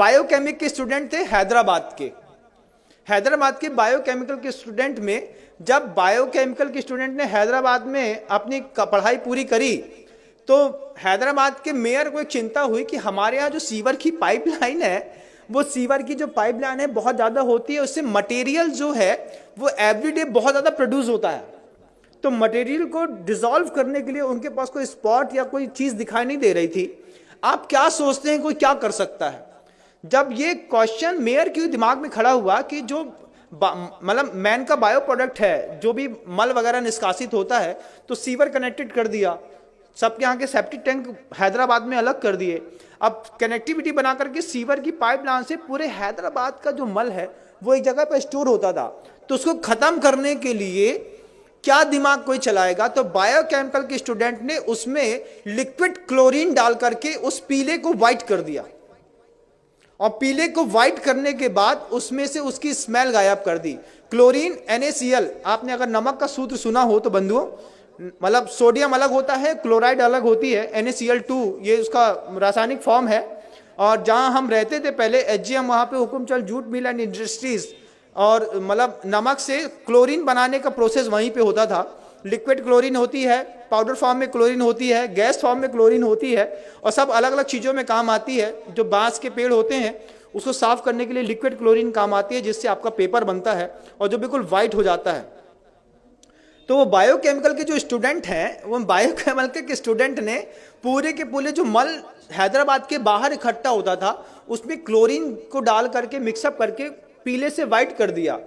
Biochemic के student थे हैदराबाद के बायोकेमिकल के स्टूडेंट में, जब बायोकेमिकल के स्टूडेंट ने हैदराबाद में अपनी पढ़ाई पूरी करी तो हैदराबाद के मेयर को एक चिंता हुई कि हमारे यहाँ जो सीवर की पाइपलाइन है, वो सीवर की जो पाइपलाइन है बहुत ज़्यादा होती है, उससे मटेरियल जो है वो एवरीडे बहुत ज़्यादा प्रोड्यूस होता है। तो मटेरियल को डिसॉल्व करने के लिए उनके पास कोई स्पॉट या कोई चीज़ दिखाई नहीं दे रही थी। आप क्या सोचते हैं कोई क्या कर सकता है? जब ये क्वेश्चन मेयर के दिमाग में खड़ा हुआ कि जो मतलब मैन का बायो प्रोडक्ट है, जो भी मल वगैरह निष्कासित होता है, तो सीवर कनेक्टेड कर दिया, सबके यहाँ के सेप्टिक टैंक हैदराबाद में अलग कर दिए। अब कनेक्टिविटी बना करके सीवर की पाइपलाइन से पूरे हैदराबाद का जो मल है वो एक जगह पर स्टोर होता था। तो उसको खत्म करने के लिए क्या दिमाग कोई चलाएगा? तो बायोकेमिकल के स्टूडेंट ने उसमें लिक्विड क्लोरीन डाल करके उस पीले को व्हाइट कर दिया, और पीले को व्हाइट करने के बाद उसमें से उसकी स्मेल गायब कर दी। क्लोरीन NaCl, आपने अगर नमक का सूत्र सुना हो तो बंधुओं, मतलब सोडियम अलग होता है, क्लोराइड अलग होती है, NaCl2 ये उसका रासायनिक फॉर्म है। और जहां हम रहते थे पहले HGM, वहां पे Hukumchand jute mill and industries, और मतलब नमक से क्लोरीन बनाने का प्रोसेस वहीं पे होता था। लिक्विड क्लोरीन होती है, पाउडर फॉर्म में क्लोरीन होती है, गैस फॉर्म में क्लोरीन होती है, और सब अलग अलग चीज़ों में काम आती है। जो बांस के पेड़ होते हैं उसको साफ करने के लिए लिक्विड क्लोरीन काम आती है, जिससे आपका पेपर बनता है और जो बिल्कुल वाइट हो जाता है। तो वो बायोकेमिकल के जो स्टूडेंट हैं, वो बायोकेमिकल के स्टूडेंट ने पूरे के पूरे जो मल हैदराबाद के बाहर इकट्ठा होता था उसमें क्लोरीन को डाल करके मिक्सअप करके पीले से वाइट कर दिया।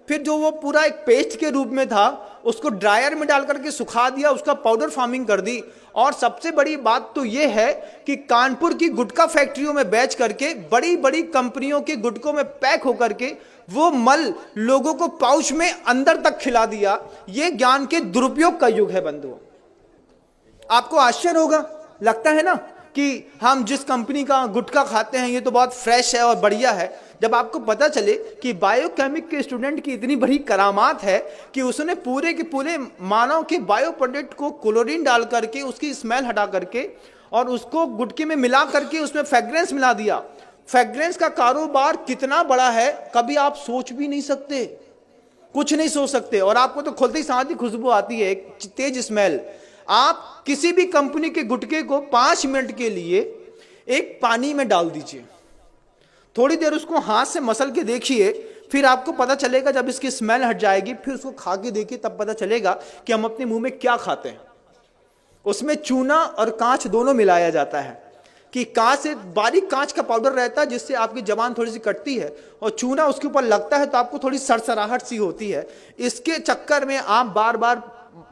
फिर जो वो पूरा एक पेस्ट के रूप में था उसको ड्रायर में डाल करके सुखा दिया, उसका पाउडर फार्मिंग कर दी। और सबसे बड़ी बात तो ये है कि कानपुर की गुटखा फैक्ट्रियों में बेच करके बड़ी बड़ी कंपनियों के गुटकों में पैक होकर के वो मल लोगों को पाउच में अंदर तक खिला दिया। ये ज्ञान के दुरुपयोग का युग है बंधुओं। आपको आश्चर्य होगा, लगता है ना कि हम जिस कंपनी का गुटखा खाते हैं ये तो बहुत फ्रेश है और बढ़िया है। जब आपको पता चले कि बायोकेमिक के स्टूडेंट की इतनी बड़ी करामात है कि उसने पूरे के पूरे मानव के बायो प्रोडक्ट को क्लोरीन डाल करके उसकी स्मेल हटा करके और उसको गुटके में मिला करके उसमें फ्रेग्रेंस मिला दिया। फ्रेग्रेंस का कारोबार कितना बड़ा है कभी आप सोच भी नहीं सकते, कुछ नहीं सोच सकते। और आपको तो खुलते ही साथ ही खुशबू आती है, एक तेज स्मेल। आप किसी भी कंपनी के गुटके को 5 मिनट के लिए एक पानी में डाल दीजिए, थोड़ी देर उसको हाथ से मसल के देखिए, फिर आपको पता चलेगा, जब इसकी स्मेल हट जाएगी फिर उसको खा के देखिए, तब पता चलेगा कि हम अपने मुंह में क्या खाते हैं। उसमें चूना और कांच दोनों मिलाया जाता है कि कांच से बारीक कांच का पाउडर रहता है जिससे आपकी जबान थोड़ी सी कटती है, और चूना उसके ऊपर लगता है तो आपको थोड़ी सरसराहट सी होती है। इसके चक्कर में आप बार बार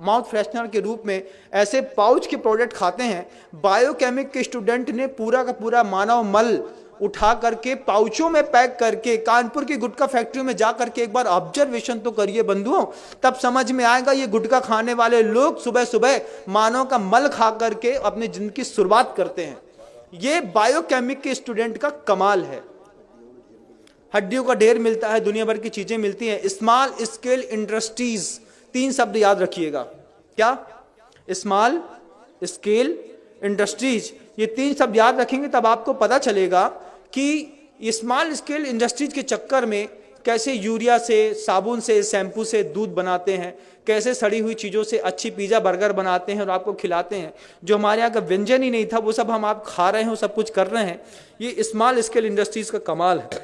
माउथ फ्रेशनर के रूप में ऐसे पाउच के प्रोडक्ट खाते हैं। बायोकेमिक के स्टूडेंट ने पूरा का पूरा मानव मल उठा करके पाउचों में पैक करके कानपुर की गुटखा फैक्ट्री में जाकर के एक बार ऑब्जर्वेशन तो करिए बंधुओं, तब समझ में आएगा ये गुटखा खाने वाले लोग सुबह सुबह मानव का मल खा करके अपनी जिंदगी की शुरुआत करते हैं। ये बायोकेमिक के स्टूडेंट का कमाल है। हड्डियों का ढेर मिलता है, दुनिया भर की चीजें मिलती हैं। स्मॉल स्केल इंडस्ट्रीज, 3 शब्द याद रखिएगा। क्या? स्मॉल स्केल इंडस्ट्रीज, ये 3 शब्द याद रखेंगे तब आपको पता चलेगा कि स्मॉल स्केल इंडस्ट्रीज के चक्कर में कैसे यूरिया से, साबुन से, शैम्पू से दूध बनाते हैं, कैसे सड़ी हुई चीज़ों से अच्छी पिज़्ज़ा बर्गर बनाते हैं और आपको खिलाते हैं। जो हमारे यहाँ का व्यंजन ही नहीं था वो सब हम आप खा रहे हैं, वो सब कुछ कर रहे हैं। ये स्मॉल स्केल इंडस्ट्रीज का कमाल है।